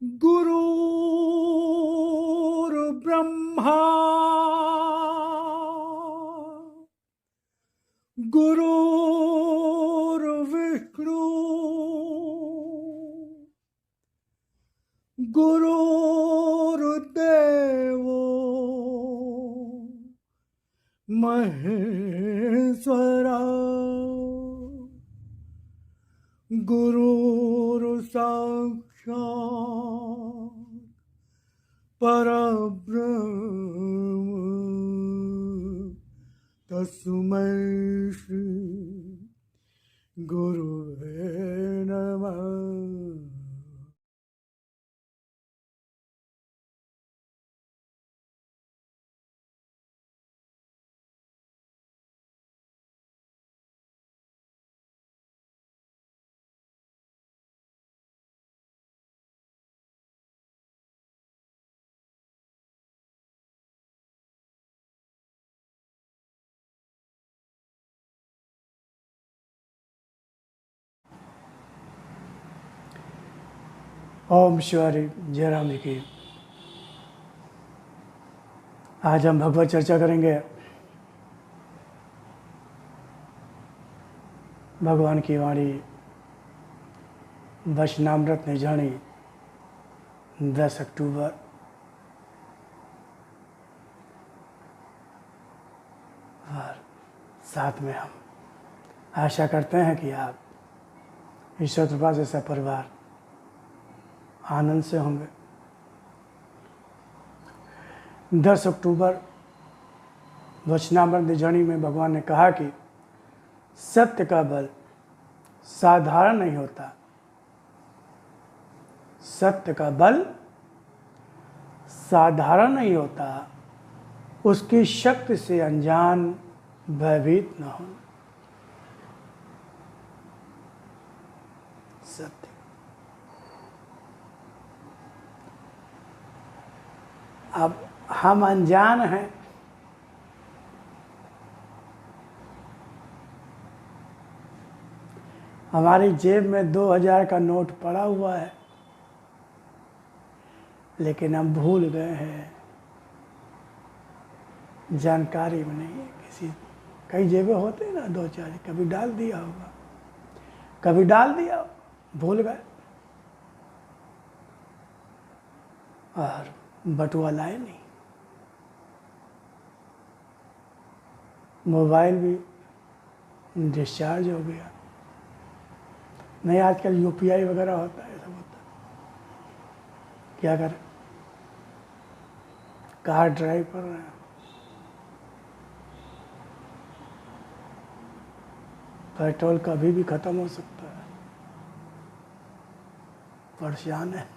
गुरुर्ब्रह्मा गुरुर्विष्णु गुरुर्देवो महेश्वरा गुरुर्साक्षात् परब्रह्म तस्मै श्री गुरुवे नमः। ओम शिवारी जयराम जी की। आज हम भगवत चर्चा करेंगे। भगवान की वाणी वचनामृत निजानी 10 अक्टूबर। और साथ में हम आशा करते हैं कि आप ईश्वर कृपा से सब परिवार आनंद से होंगे। 10 अक्टूबर वचनामृत निजानी में भगवान ने कहा कि सत्य का बल साधारण नहीं होता, सत्य का बल साधारण नहीं होता, उसकी शक्ति से अनजान भयभीत न हो। सत्य अब हम अनजान हैं, हमारी जेब में 2000 का नोट पड़ा हुआ है, लेकिन हम भूल गए हैं, जानकारी में नहीं है। कई जेबें होते हैं ना, 2-4 कभी डाल दिया होगा, कभी डाल दिया, भूल गए और बटुआ लाए नहीं। मोबाइल भी डिस्चार्ज हो गया। नहीं, आजकल यूपीआई वगैरह होता है, सब होता है। क्या करें, कार ड्राइव कर रहे हैं, पेट्रोल कभी भी ख़त्म हो सकता है, परेशान है,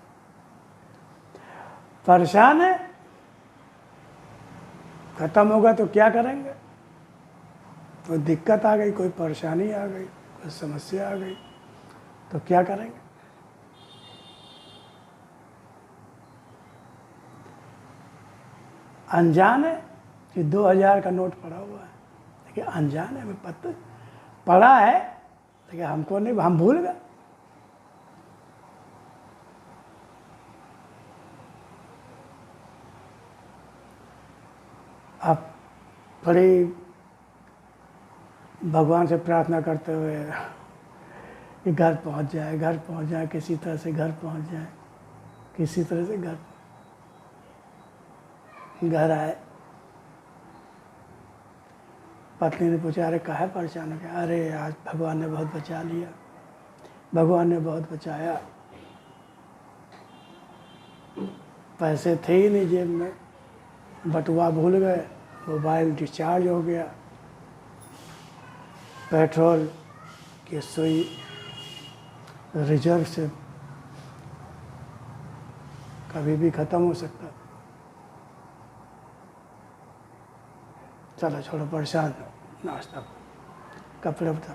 परेशान है। ख़त्म होगा तो क्या करेंगे? कोई दिक्कत आ गई, कोई परेशानी आ गई, कोई समस्या आ गई तो क्या करेंगे? अनजान है कि 2000 का नोट पड़ा हुआ है, लेकिन अनजान है, हमें पता पड़ा है, लेकिन हमको नहीं, हम भूल गए। अब बड़ी भगवान से प्रार्थना करते हुए कि घर पहुंच जाए, घर पहुंच जाए, किसी तरह से घर पहुंच जाए, किसी तरह से घर आए। पत्नी ने पूछा, अरे काहे परेशान हो गया? अरे आज भगवान ने बहुत बचा लिया, भगवान ने बहुत बचाया, पैसे थे ही नहीं जेब में, बटुआ भूल गए, मोबाइल डिस्चार्ज हो गया, पेट्रोल की सुई रिजर्व से कभी भी ख़त्म हो सकता। चलो छोड़ो, परेशान हो, नाश्ता कपड़े उठा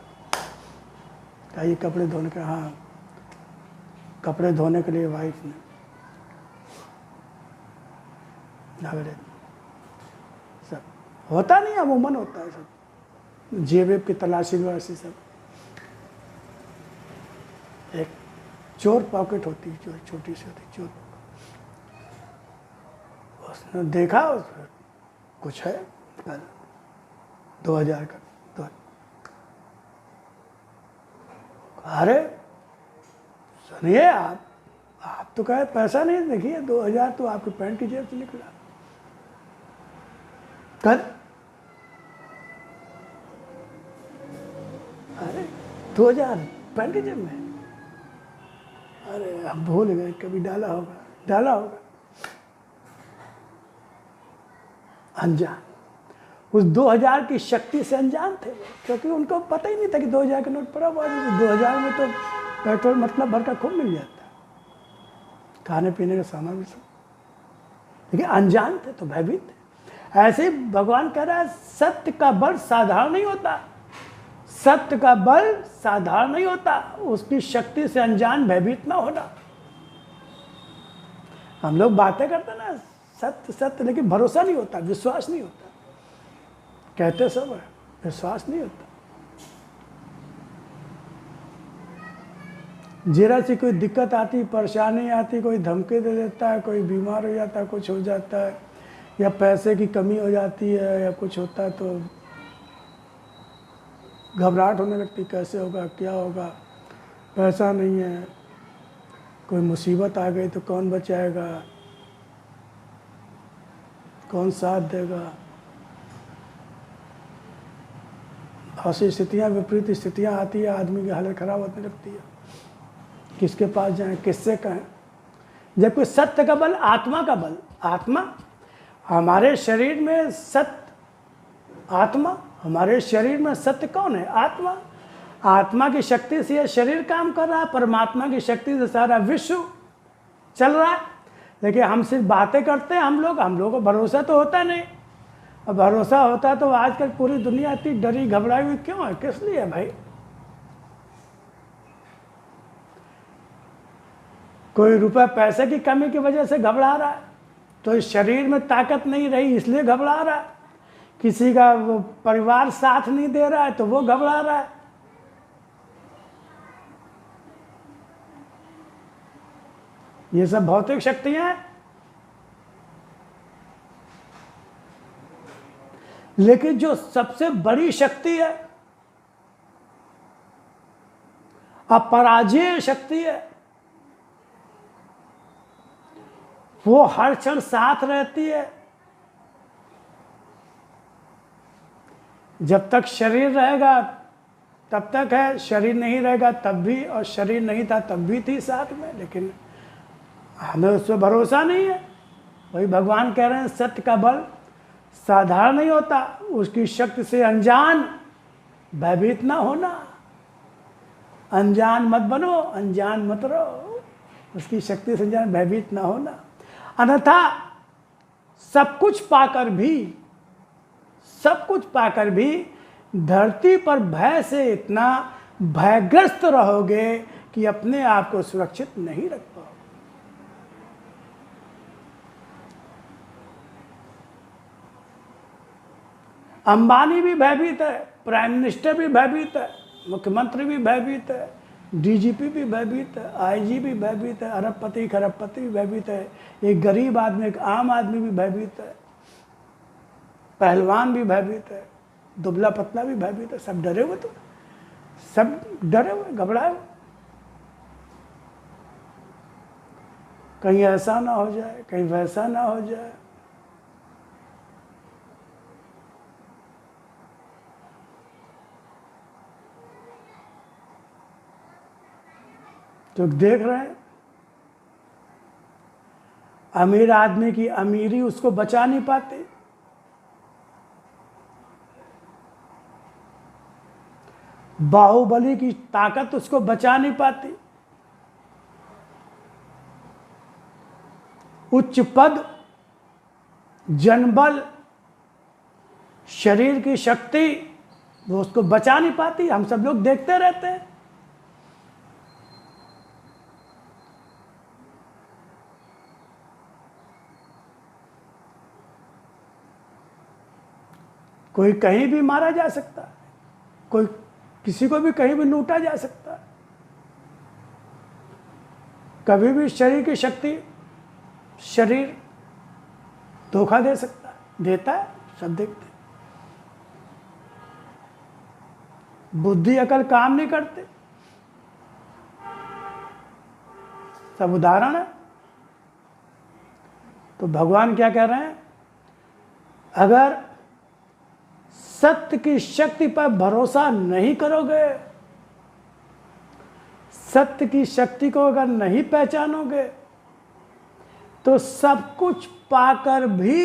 चाहिए, कपड़े धोने के। हाँ, कपड़े धोने के लिए वाइफ ने झगड़े, सब होता नहीं, अमूमन होता है, सब जेब की तलाशी वलाशी सब। एक चोर पॉकेट होती है, जो छोटी सी होती चोर। उसने देखा उसमें कुछ है 2000 का। अरे सुनिए, आप तो कहे पैसा नहीं, देखिए 2000 तो आपकी पैंट की जेब से निकला। कल अरे 2000 पैंट की जेब में, अरे हम भूल गए, कभी डाला होगा। अनजान, उस 2000 की शक्ति से अनजान थे वो, क्योंकि उनको पता ही नहीं था कि 2000 का नोट पड़ा हुआ है। 2000 में तो पेट्रोल मतलब भर का खूब मिल जाता, खाने पीने का सामान भी सब, लेकिन अनजान थे तो भयभीत थे। ऐसे ही भगवान कह रहा है, सत्य का बल साधारण नहीं होता, सत्य का बल साधारण नहीं होता, उसकी शक्ति से अनजान भयभीत ना होना। हम लोग बातें करते ना सत्य सत्य, लेकिन भरोसा नहीं होता, विश्वास नहीं होता। कहते सब है, विश्वास नहीं होता। जरा सी कोई दिक्कत आती, परेशानी आती, कोई धमकी दे देता है, कोई बीमार हो जाता है, कुछ हो जाता है, या पैसे की कमी हो जाती है, या कुछ होता है तो घबराहट होने लगती, कैसे होगा, क्या होगा, पैसा नहीं है, कोई मुसीबत आ गई तो कौन बचाएगा, कौन साथ देगा। ऐसी स्थितियाँ, विपरीत स्थितियाँ आती है, आदमी की हालत खराब होने लगती है, किसके पास जाएं, किससे कहें। जब कोई सत्य का बल, आत्मा का बल, आत्मा हमारे शरीर में सत्य, आत्मा हमारे शरीर में सत्य कौन है? आत्मा। आत्मा की शक्ति से यह शरीर काम कर रहा है, परमात्मा की शक्ति से सारा विश्व चल रहा है। लेकिन हम सिर्फ बातें करते हैं, हम लोगों को भरोसा तो होता नहीं। अब भरोसा होता तो आजकल पूरी दुनिया इतनी डरी घबराई हुई क्यों है? किस लिए भाई? कोई रुपए पैसे की कमी की वजह से घबरा रहा है, तो इस शरीर में ताकत नहीं रही इसलिए घबरा रहा है। किसी का वो परिवार साथ नहीं दे रहा है तो वो घबरा रहा है। ये सब भौतिक शक्तियां हैं। लेकिन जो सबसे बड़ी शक्ति है, अपराजेय शक्ति है, वो हर क्षण साथ रहती है। जब तक शरीर रहेगा तब तक है, शरीर नहीं रहेगा तब भी, और शरीर नहीं था तब भी थी साथ में, लेकिन हमें उस पर भरोसा नहीं है। वही भगवान कह रहे हैं, सत्य का बल साधारण नहीं होता, उसकी शक्ति से अनजान भयभीत ना होना। अनजान मत बनो, अनजान मत रहो, उसकी शक्ति से अनजान भयभीत ना होना। अन्यथा सब कुछ पाकर भी धरती पर भय से इतना भयग्रस्त रहोगे कि अपने आप को सुरक्षित नहीं रख पाओगे। अंबानी भी भयभीत है, प्राइम मिनिस्टर भी भयभीत है, मुख्यमंत्री भी भयभीत है, डीजीपी भी भयभीत है, आईजी भी भयभीत है, अरबपति खरबपति भी भयभीत है, एक गरीब आदमी, एक आम आदमी भी भयभीत है, पहलवान भी भयभीत है, दुबला पतला भी भयभीत है। सब डरे हुए, तो सब डरे हुए, घबराए हुए, कहीं ऐसा ना हो जाए, कहीं वैसा ना हो जाए। तो देख रहे हैं, अमीर आदमी की अमीरी उसको बचा नहीं पाती, बाहुबली की ताकत उसको बचा नहीं पाती, उच्च पद, जनबल, शरीर की शक्ति वो उसको बचा नहीं पाती। हम सब लोग देखते रहते हैं। कोई कहीं भी मारा जा सकता है, कोई किसी को भी कहीं भी लूटा जा सकता है। कभी भी शरीर की शक्ति, शरीर धोखा दे सकता है, देता है, सब देखते हैं। बुद्धि अकल काम नहीं करते, सब उदाहरण है। तो भगवान क्या कह रहे हैं, अगर सत्य की शक्ति पर भरोसा नहीं करोगे, सत्य की शक्ति को अगर नहीं पहचानोगे, तो सब कुछ पाकर भी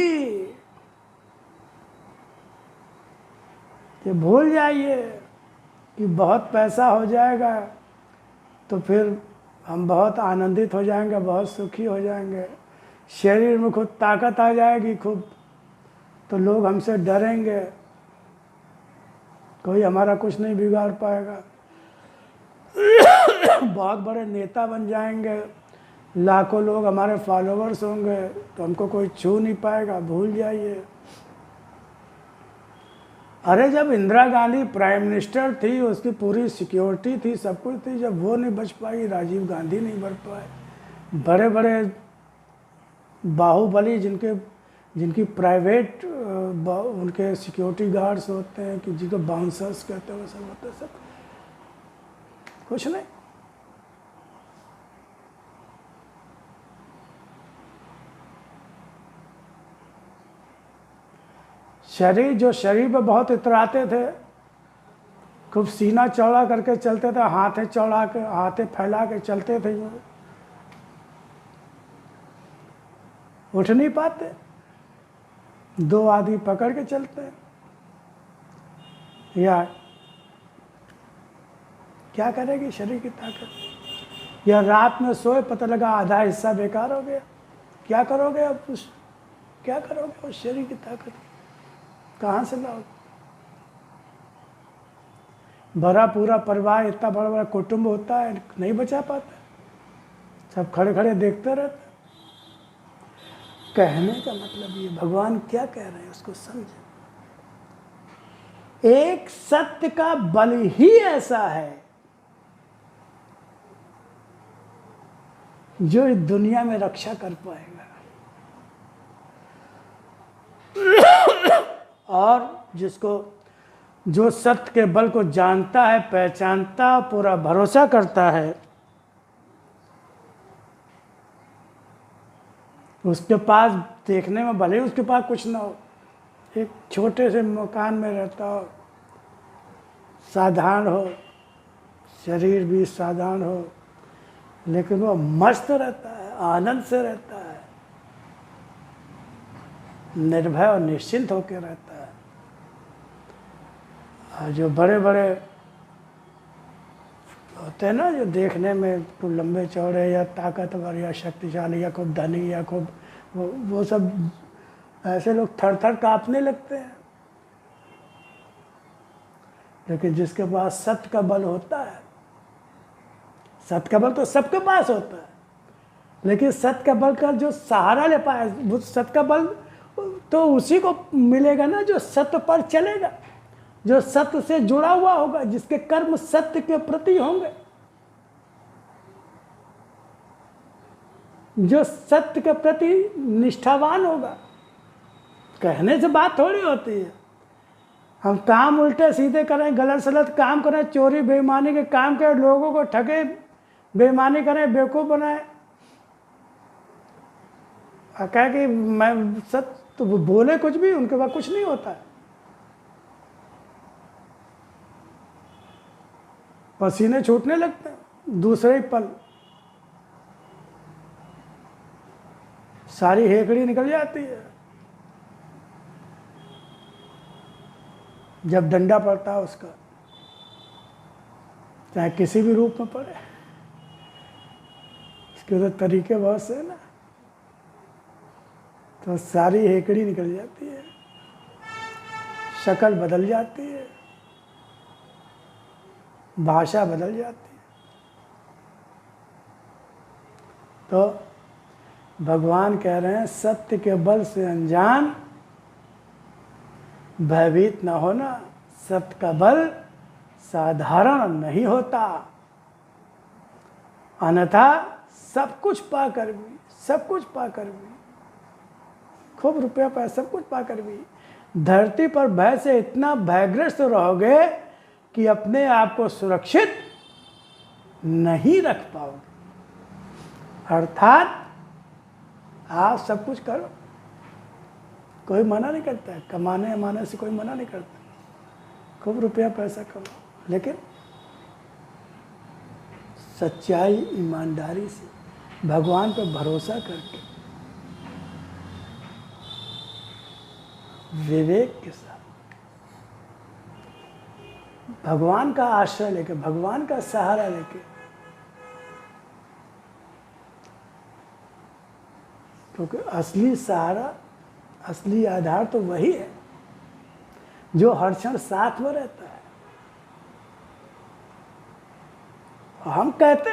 ये भूल जाइए कि बहुत पैसा हो जाएगा तो फिर हम बहुत आनंदित हो जाएंगे, बहुत सुखी हो जाएंगे, शरीर में खुद ताकत आ जाएगी खूब, तो लोग हमसे डरेंगे, कोई हमारा कुछ नहीं बिगाड़ पाएगा, बहुत बड़े नेता बन जाएंगे, लाखों लोग हमारे फॉलोअर्स होंगे, तो हमको कोई छू नहीं पाएगा, भूल जाइए। अरे जब इंदिरा गांधी प्राइम मिनिस्टर थी, उसकी पूरी सिक्योरिटी थी, सब कुछ थी, जब वो नहीं बच पाई, राजीव गांधी नहीं बच पाए, बड़े बड़े बाहुबली जिनकी प्राइवेट उनके सिक्योरिटी गार्ड्स होते हैं, कि जिनको बाउंसर्स कहते हैं, वो सब होते हैं, सब कुछ नहीं। जो शरीर पे बहुत इतराते थे, खूब सीना चौड़ा करके चलते थे, हाथे चौड़ा के, हाथे फैला के चलते थे, उठ नहीं पाते, दो आदमी पकड़ के चलते हैं। या क्या करेगी शरीर की ताकत? या रात में सोए, पता लगा आधा हिस्सा बेकार हो गया, क्या करोगे अब? क्या करोगे उस शरीर की ताकत कहाँ से लाओगे? भरा पूरा परिवार, इतना बड़ा बड़ा कुटुंब होता है, नहीं बचा पाता, सब खड़े खड़े देखते रहते। कहने का मतलब ये भगवान क्या कह रहे हैं उसको समझे। एक सत्य का बल ही ऐसा है जो इस दुनिया में रक्षा कर पाएगा, और जो सत्य के बल को जानता है, पहचानता, पूरा भरोसा करता है, उसके पास देखने में भले ही उसके पास कुछ ना हो, एक छोटे से मकान में रहता हो, साधारण हो, शरीर भी साधारण हो, लेकिन वो मस्त रहता है, आनंद से रहता है, निर्भय और निश्चिंत होकर रहता है। और जो बड़े बड़े होते हैं ना, जो देखने में खूब लंबे चौड़े या ताकतवर या शक्तिशाली या खूब धनी या खूब वो सब ऐसे लोग थर थर कांपने लगते हैं। लेकिन जिसके पास सत्य का बल होता है, सत्य का बल तो सबके पास होता है, लेकिन सत्य का बल का जो सहारा ले पाए, वो सत्य का बल तो उसी को मिलेगा ना जो सत्य पर चलेगा, जो सत्य से जुड़ा हुआ होगा, जिसके कर्म सत्य के प्रति होंगे, जो सत्य के प्रति निष्ठावान होगा। कहने से बात थोड़ी होती है, हम काम उल्टे सीधे करें, गलत सलत काम करें, चोरी बेईमानी के काम करें, लोगों को ठगे, बेईमानी करें, बेवकूफ़ बनाए, कह कि मैं सत्य, तो वो बोले कुछ भी, उनके पास कुछ नहीं होता है। पसीने छूटने लगते हैं दूसरे ही पल, सारी हेकड़ी निकल जाती है। जब डंडा पड़ता है उसका, चाहे किसी भी रूप में पड़े, इसके तो तरीके बहुत से ना, तो सारी हेकड़ी निकल जाती है, शक्ल बदल जाती है, भाषा बदल जाती है। तो भगवान कह रहे हैं सत्य के बल से अनजान भयभीत न होना। सत्य का बल साधारण नहीं होता, अन्यथा सब कुछ पाकर भी, सब कुछ पाकर भी, खूब रुपया पैसा सब कुछ पाकर भी धरती पर भय से इतना भयग्रस्त रहोगे कि अपने आप को सुरक्षित नहीं रख पाओगे। अर्थात आप सब कुछ करो, कोई मना नहीं करता है, कमाने अमाने से कोई मना नहीं करता, खूब रुपया पैसा कमाओ, लेकिन सच्चाई ईमानदारी से भगवान पर भरोसा करके विवेक के साथ भगवान का आश्रय लेके, भगवान का सहारा लेके, क्योंकि असली सहारा, असली आधार तो वही है जो हर क्षण साथ में रहता है। हम कहते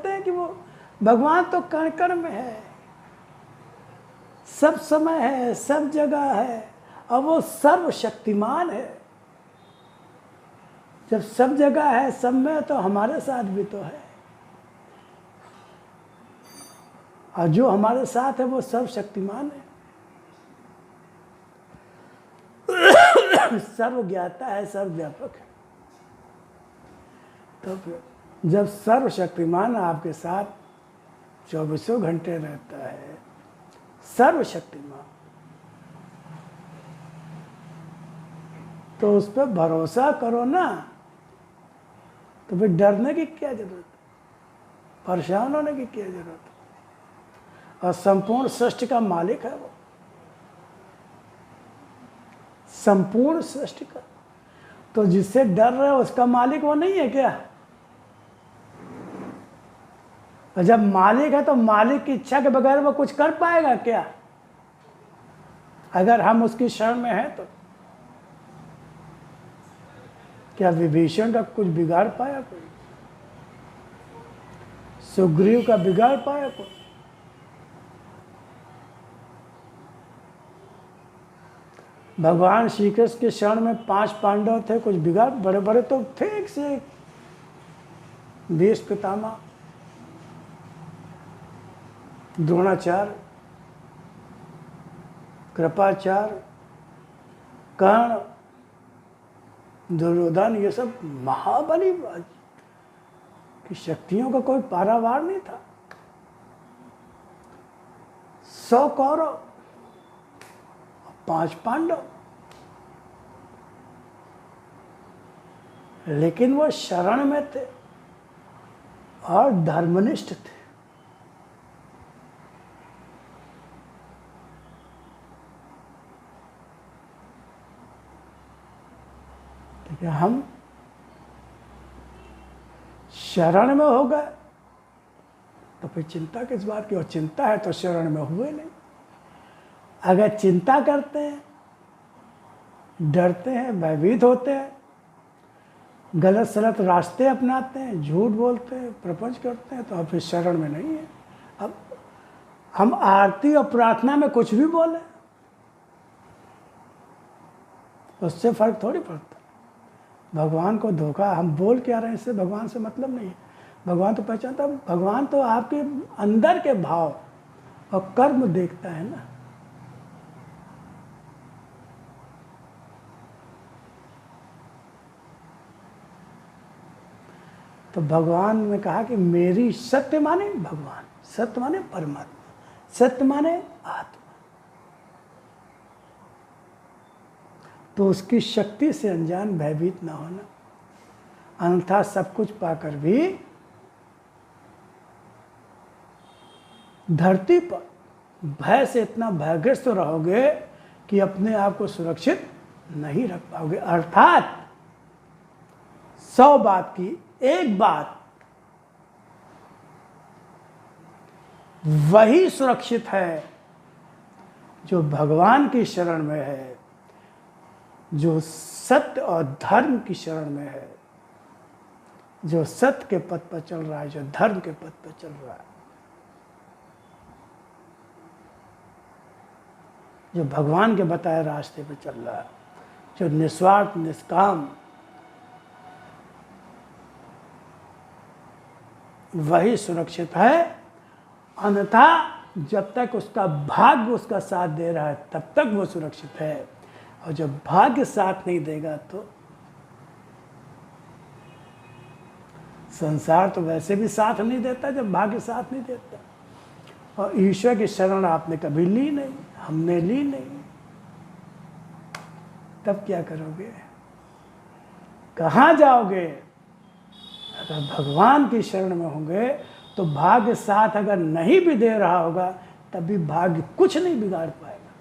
हैं कि वो भगवान तो कण कण में है, सब समय है, सब जगह है, और वो सर्वशक्तिमान है। जब सब जगह है, सब में, तो हमारे साथ भी तो है, और जो हमारे साथ है वो सर्वशक्तिमान है, सर्वज्ञाता है, सर्वव्यापक है। तो फिर जब सर्वशक्तिमान आपके साथ 24 घंटे रहता है, सर्वशक्तिमान, तो उस पर भरोसा करो ना, तो फिर डरने की क्या जरूरत है, परेशान होने की क्या जरूरत है। और संपूर्ण सृष्टि का मालिक है वो, संपूर्ण सृष्टि का, तो जिससे डर रहे हो उसका मालिक वो नहीं है क्या? और जब मालिक है तो मालिक की इच्छा के बगैर वो कुछ कर पाएगा क्या? अगर हम उसकी शरण में हैं तो क्या विभीषण का कुछ बिगाड़ पाया कोई? सुग्रीव का बिगाड़ पाया कोई? भगवान श्री कृष्ण के शरण में 5 पांडव थे, कुछ बिगाड़? बड़े बड़े तो थे, एक से एक, भीष्म पितामह, द्रोणाचार्य, कृपाचार्य, कर्ण, दुर्योधन, ये सब महाबली की शक्तियों का कोई पारावार नहीं था। 100 कौरव, 5 पांडव, लेकिन वो शरण में थे और धर्मनिष्ठ थे। हम शरण में हो गए तो फिर चिंता किस बात की? और चिंता है तो शरण में हुए नहीं। अगर चिंता करते हैं, डरते हैं, भयभीत होते हैं, गलत सलत रास्ते अपनाते हैं, झूठ बोलते हैं, प्रपंच करते हैं, तो अब फिर शरण में नहीं है। अब हम आरती और प्रार्थना में कुछ भी बोले, उससे फर्क थोड़ी पड़ता। भगवान को धोखा, हम बोल क्या रहे हैं इससे भगवान से मतलब नहीं है। भगवान तो पहचानता, भगवान तो आपके अंदर के भाव और कर्म देखता है ना। तो भगवान ने कहा कि मेरी, सत्य माने भगवान, सत्य माने परमात्मा, सत्य माने आत्मा, तो उसकी शक्ति से अनजान, भयभीत ना होना। अन्यथा सब कुछ पाकर भी धरती पर भय से इतना भयग्रस्त रहोगे कि अपने आप को सुरक्षित नहीं रख पाओगे। अर्थात 100 बात की एक बात, वही सुरक्षित है जो भगवान की शरण में है, जो सत्य और धर्म की शरण में है, जो सत्य के पथ पर चल रहा है, जो धर्म के पथ पर चल रहा है, जो भगवान के बताए रास्ते पर चल रहा है, जो निस्वार्थ निष्काम, वही सुरक्षित है अन्यथा जब तक उसका भाग्य उसका साथ दे रहा है तब तक वो सुरक्षित है, और जब भाग्य साथ नहीं देगा तो संसार तो वैसे भी साथ नहीं देता जब भाग्य साथ नहीं देता। और ईश्वर की शरण आपने कभी ली नहीं, हमने ली नहीं, तब क्या करोगे, कहाँ जाओगे? अगर भगवान की शरण में होंगे तो भाग्य साथ अगर नहीं भी दे रहा होगा तब भी भाग्य कुछ नहीं बिगाड़ पाएगा।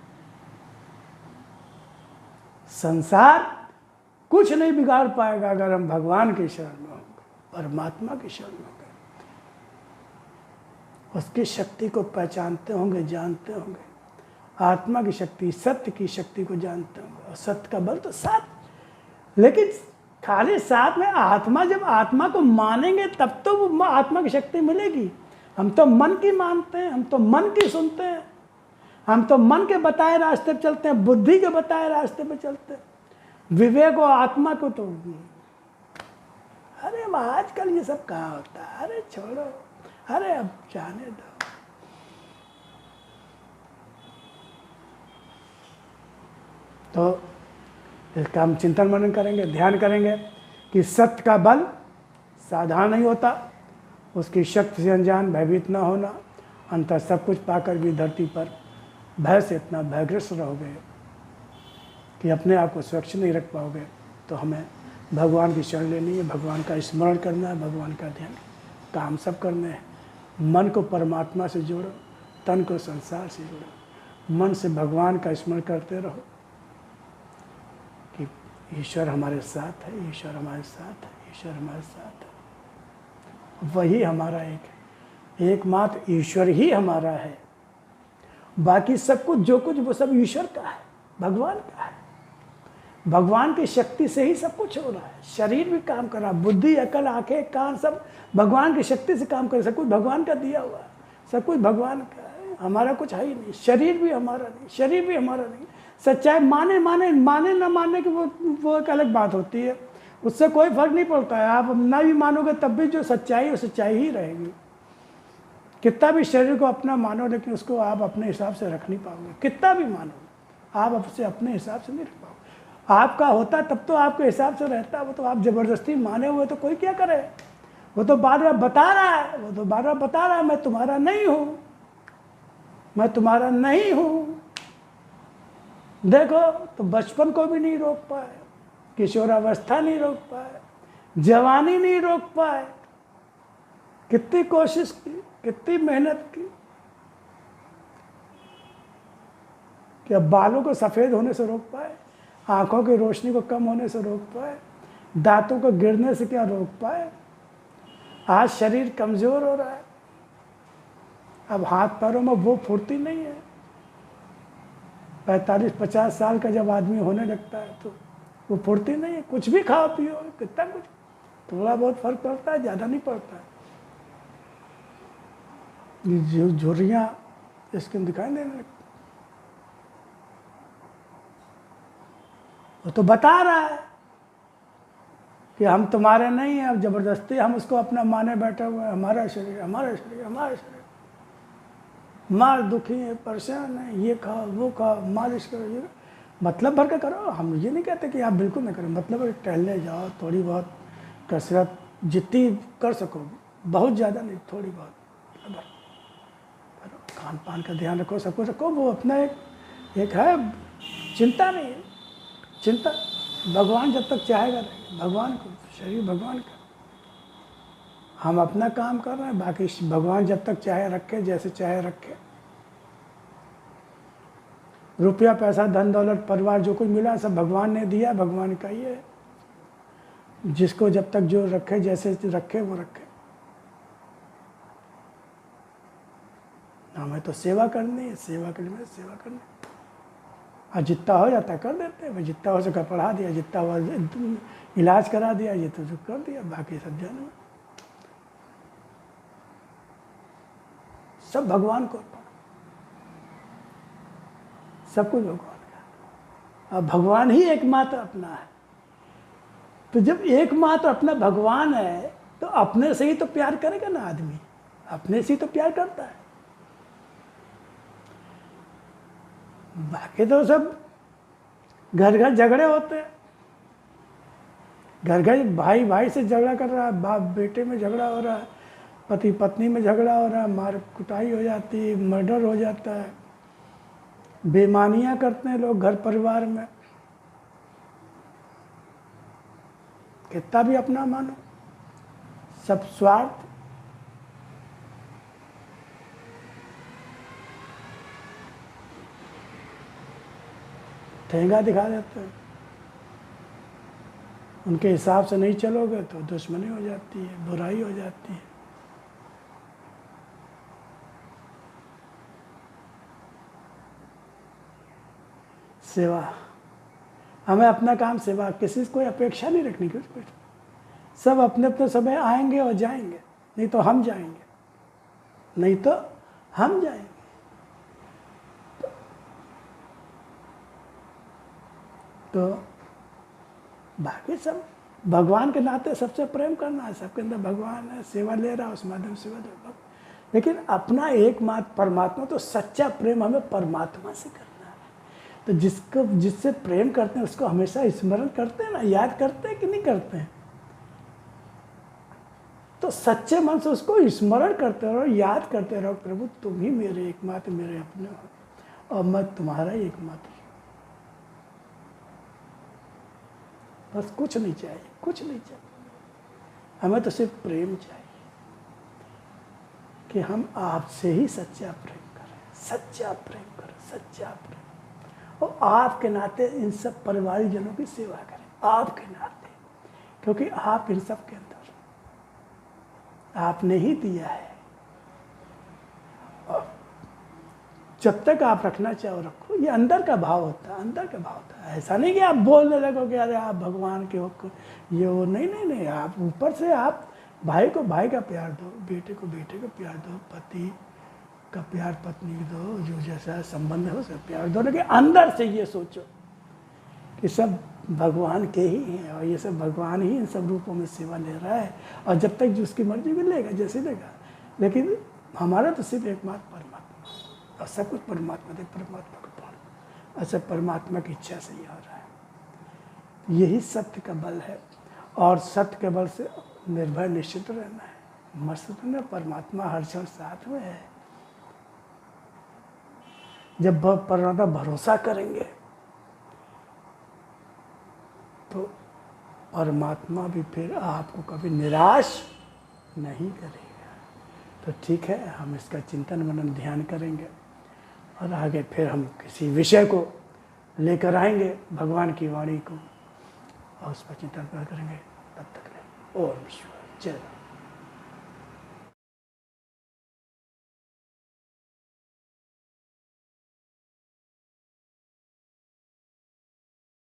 संसार कुछ नहीं बिगाड़ पाएगा अगर हम भगवान की शरण में होंगे, परमात्मा की शरण में होंगे, उसकी शक्ति को पहचानते होंगे, जानते होंगे, आत्मा की शक्ति, सत्य की शक्ति को जानते होंगे। और सत्य का बल तो साथ, लेकिन खाली साथ में आत्मा, जब आत्मा को मानेंगे तब तो वो आत्मा की शक्ति मिलेगी। हम तो मन की मानते हैं, हम तो मन की सुनते हैं, हम तो मन के बताए रास्ते पे चलते हैं, बुद्धि के बताए रास्ते पे चलते हैं। विवेक और आत्मा को तो अरे आजकल ये सब कहाँ होता है, अरे छोड़ो, अरे अब जाने दो। तो इसका हम चिंतन मनन करेंगे, ध्यान करेंगे कि सत्य का बल साधारण नहीं होता, उसकी शक्ति से अनजान, भयभीत न होना, अंतर सब कुछ पाकर भी धरती पर भय से इतना भयग्रस्त रहोगे कि अपने आप को सुरक्षित नहीं रख पाओगे। तो हमें भगवान की शरण लेनी है, भगवान का स्मरण करना है, भगवान का ध्यान, काम सब करने हैं। मन को परमात्मा से जोड़ो, तन को संसार से जोड़ो, मन से भगवान का स्मरण करते रहो कि ईश्वर हमारे साथ है, ईश्वर हमारे साथ है, ईश्वर हमारे साथ है। वही हमारा एक है, एकमात्र ईश्वर ही हमारा है। बाकी सब कुछ जो कुछ वो सब ईश्वर का है, भगवान का है। भगवान की शक्ति से ही सब कुछ हो रहा है। शरीर भी काम कर रहा है, बुद्धि, अकल, आंखें, कान सब भगवान की शक्ति से काम कर रहा है। सब कुछ भगवान का दिया हुआ है, सब कुछ भगवान का है, हमारा कुछ है ही नहीं। शरीर भी हमारा नहीं, शरीर भी हमारा नहीं। सच्चाई माने ना माने कि वो एक अलग बात होती है, उससे कोई फर्क नहीं पड़ता है। आप ना भी मानोगे तब भी जो सच्चाई है वो सच्चाई ही रहेगी। कितना भी शरीर को अपना मानो लेकिन उसको आप अपने हिसाब से रख नहीं पाओगे। कितना भी मानो आप उससे अपने हिसाब से नहीं रख पाओगे। आपका होता तब तो आपके हिसाब से रहता, वो तो आप जबरदस्ती माने हुए तो कोई क्या करे। वो तो बार बार बता रहा है, वो तो बार बार बता रहा है मैं तुम्हारा नहीं हूँ, मैं तुम्हारा नहीं हूँ। देखो तो बचपन को भी नहीं रोक पाए, किशोरावस्था नहीं रोक पाए, जवानी नहीं रोक पाए। कितनी कोशिश की, कितनी मेहनत की कि अब बालों को सफ़ेद होने से रोक पाए, आंखों की रोशनी को कम होने से रोक पाए, दांतों को गिरने से क्या रोक पाए। आज शरीर कमज़ोर हो रहा है, अब हाथ पैरों में वो फुर्ती नहीं है। 45-50 साल का जब आदमी होने लगता है तो वो फुर्ती नहीं है। कुछ भी खाओ पियो, कितना कुछ, थोड़ा बहुत फर्क पड़ता है, ज़्यादा नहीं पड़ता है। ये झुर्रियाँ इसके दिखाई देने लगती, वो तो बता रहा है कि हम तुम्हारे नहीं हैं। अब जबरदस्ती हम उसको अपना माने बैठे हुए हैं, हमारा शरीर, हमारा शरीर, हमारा शरीर। मार दुखी है, परेशान है, ये खाओ वो खाओ, मालिश करो, ये मतलब भर के करो। हम ये नहीं कहते कि आप बिल्कुल ना करो, मतलब टहलने जाओ, थोड़ी बहुत कसरत जितनी कर सको, बहुत ज़्यादा नहीं, थोड़ी बहुत करो। खान पान का ध्यान रखो, सब कुछ रखो। वो अपना एक है, चिंता नहीं है। चिंता भगवान जब तक चाहेगा रहेगा, भगवान को, शरीर भगवान का, हम अपना काम कर रहे हैं, बाकी भगवान जब तक चाहे रखे, जैसे चाहे रखे। रुपया पैसा धन दौलत परिवार जो कुछ मिला सब भगवान ने दिया, भगवान का ही है। जिसको जब तक जो रखे, जैसे रखे वो रखे। हमें तो सेवा करनी है, सेवा करने में सेवा करनी। और जितना हो जाता कर देते हैं, जितना हो सका पढ़ा दिया, जितना हो इलाज करा दिया, ये तो जो कर दिया, बाकी सब जाने में सब भगवान को, सब कुछ भगवान का। अब भगवान ही एकमात्र अपना है। तो जब एकमात्र अपना भगवान है तो अपने से ही तो प्यार करेगा ना आदमी, अपने से ही तो प्यार करता है। बाकी तो सब घर घर झगड़े होते हैं, घर घर भाई भाई से झगड़ा कर रहा है, बाप बेटे में झगड़ा हो रहा है, पति पत्नी में झगड़ा हो रहा है, मार कुटाई हो जाती है, मर्डर हो जाता है, बेईमानियां करते हैं लोग घर परिवार में। कितना भी अपना मानो, सब स्वार्थ। ठेंगा दिखा देते हैं, उनके हिसाब से नहीं चलोगे तो दुश्मनी हो जाती है, बुराई हो जाती है। सेवा, हमें अपना काम सेवा, किसी से कोई अपेक्षा नहीं रखनी कुछ। सब अपने अपने समय आएंगे और जाएंगे, नहीं तो हम जाएंगे, नहीं तो हम जाएंगे। तो बाकी सब भगवान के नाते सबसे प्रेम करना है, सबके अंदर भगवान है, सेवा ले रहा है, उस माध्यम से सेवा दे। लेकिन अपना एकमात्र परमात्मा, तो सच्चा प्रेम हमें परमात्मा से करना है। तो जिससे प्रेम करते हैं उसको हमेशा स्मरण करते हैं ना, याद करते हैं कि नहीं करते हैं? तो सच्चे मन से उसको स्मरण करते रहो, याद करते रहो, प्रभु तुम ही मेरे एकमात्र, मेरे अपने हो और मैं तुम्हारा ही एकमात्र। बस कुछ नहीं चाहिए, कुछ नहीं चाहिए, हमें तो सिर्फ प्रेम चाहिए कि हम आपसे ही सच्चा प्रेम करें, सच्चा प्रेम करें, सच्चा प्रेम। और आपके नाते इन सब परिवारजनों की सेवा करें, आपके नाते, क्योंकि आप इन सब के अंदर आपने ही दिया है। और जब तक आप रखना चाहो रखो, ये अंदर का भाव होता है, अंदर का भाव होता है। ऐसा नहीं कि आप बोलने लगो कि अरे आप भगवान के हो, ये वो, नहीं नहीं नहीं। आप ऊपर से आप भाई को भाई का प्यार दो, बेटे को बेटे को प्यार दो, पति का प्यार पत्नी को दो, जो जैसा संबंध है उसका प्यार दो। लेकिन अंदर से ये सोचो कि सब भगवान के ही हैं और ये सब भगवान ही इन सब रूपों में सेवा ले रहा है। और जब तक जो उसकी मर्जी में लेगा, जैसे लेगा। लेकिन हमारा तो सिर्फ एकमात्र परमात्मा, और सब कुछ परमात्मा दे, परमात्मा को पाना, और सब परमात्मा की इच्छा से ही हो रहा है। यही सत्य का बल है, और सत्य के बल से निर्भय निश्चित रहना है। मस्त में परमात्मा हर क्षण साथ में है। जब परमात्मा भरोसा करेंगे तो परमात्मा भी फिर आपको कभी निराश नहीं करेगा। तो ठीक है, हम इसका चिंतन मनन ध्यान करेंगे और आगे फिर हम किसी विषय को लेकर आएंगे, भगवान की वाणी को, और उस पर चिंतन करेंगे। तब तक ओम ईश्वर जय।